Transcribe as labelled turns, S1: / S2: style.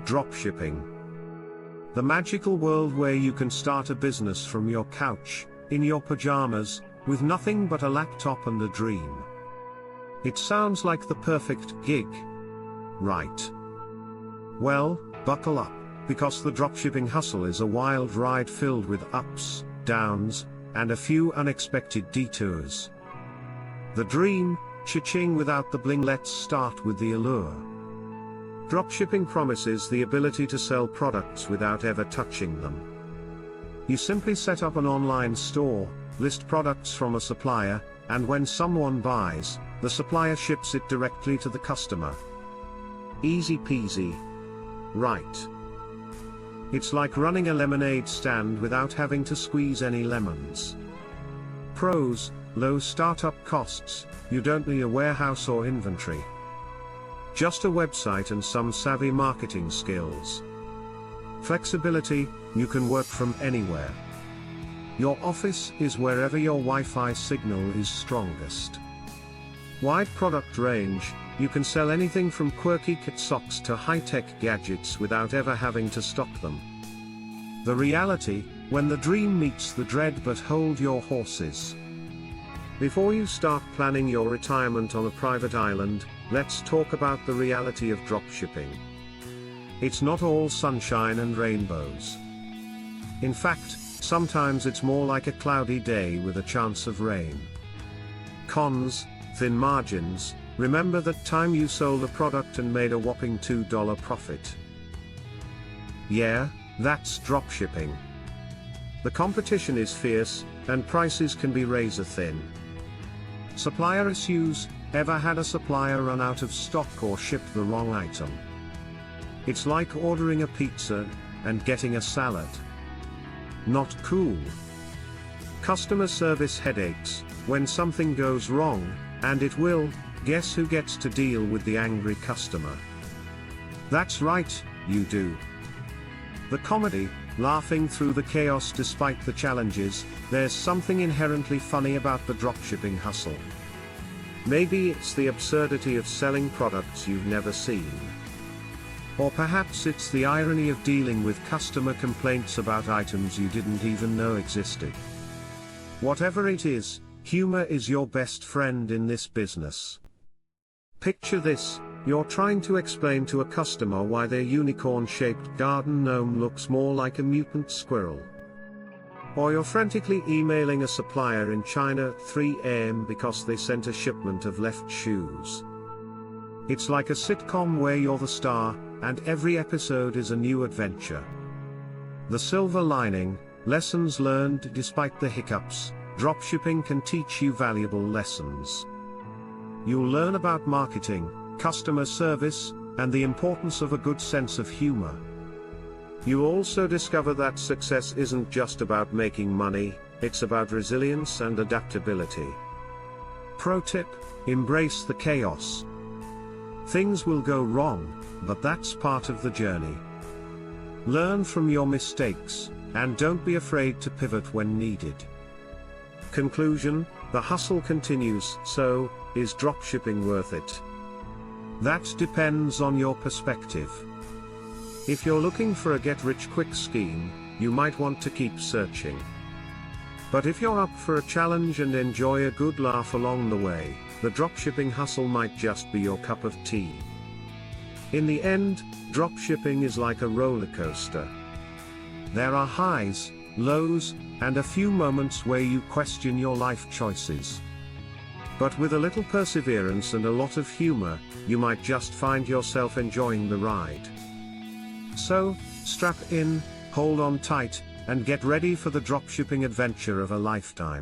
S1: Dropshipping. The magical world where you can start a business from your couch, in your pajamas, with nothing but a laptop and a dream. It sounds like the perfect gig, right? Well, buckle up, because the dropshipping hustle is a wild ride filled with ups, downs, and a few unexpected detours. The dream, cha-ching without the bling. Let's start with the allure. Dropshipping promises the ability to sell products without ever touching them. You simply set up an online store, list products from a supplier, and when someone buys, the supplier ships it directly to the customer. Easy peasy. Right. It's like running a lemonade stand without having to squeeze any lemons. Pros: low startup costs, you don't need a warehouse or inventory. Just a website and some savvy marketing skills. Flexibility: you can work from anywhere. Your office is wherever your Wi-Fi signal is strongest. Wide product range: you can sell anything from quirky kit socks to high-tech gadgets without ever having to stock them. The reality: when the dream meets the dread. But hold your horses. Before you start planning your retirement on a private island, let's talk about the reality of dropshipping. It's not all sunshine and rainbows. In fact, sometimes it's more like a cloudy day with a chance of rain. Cons: thin margins. Remember that time you sold a product and made a whopping $2 profit. Yeah, that's dropshipping. The competition is fierce, and prices can be razor thin. Supplier issues: ever had a supplier run out of stock or ship the wrong item? It's like ordering a pizza and getting a salad. Not cool. Customer service headaches: when something goes wrong, and it will, guess who gets to deal with the angry customer? That's right, you do. The comedy: laughing through the chaos despite the challenges. There's something inherently funny about the dropshipping hustle. Maybe it's the absurdity of selling products you've never seen. Or perhaps it's the irony of dealing with customer complaints about items you didn't even know existed. Whatever it is, humor is your best friend in this business. Picture this: you're trying to explain to a customer why their unicorn-shaped garden gnome looks more like a mutant squirrel. Or you're frantically emailing a supplier in China at 3 a.m. because they sent a shipment of left shoes. It's like a sitcom where you're the star, and every episode is a new adventure. The silver lining: lessons learned despite the hiccups. Dropshipping can teach you valuable lessons. You'll learn about marketing, customer service, and the importance of a good sense of humor. You also discover that success isn't just about making money, it's about resilience and adaptability. Pro tip: embrace the chaos. Things will go wrong, but that's part of the journey. Learn from your mistakes, and don't be afraid to pivot when needed. Conclusion: the hustle continues. So, is dropshipping worth it? That depends on your perspective. If you're looking for a get-rich-quick scheme, you might want to keep searching. But if you're up for a challenge and enjoy a good laugh along the way, the dropshipping hustle might just be your cup of tea. In the end, dropshipping is like a roller coaster. There are highs, lows, and a few moments where you question your life choices. But with a little perseverance and a lot of humor, you might just find yourself enjoying the ride. So, strap in, hold on tight, and get ready for the dropshipping adventure of a lifetime.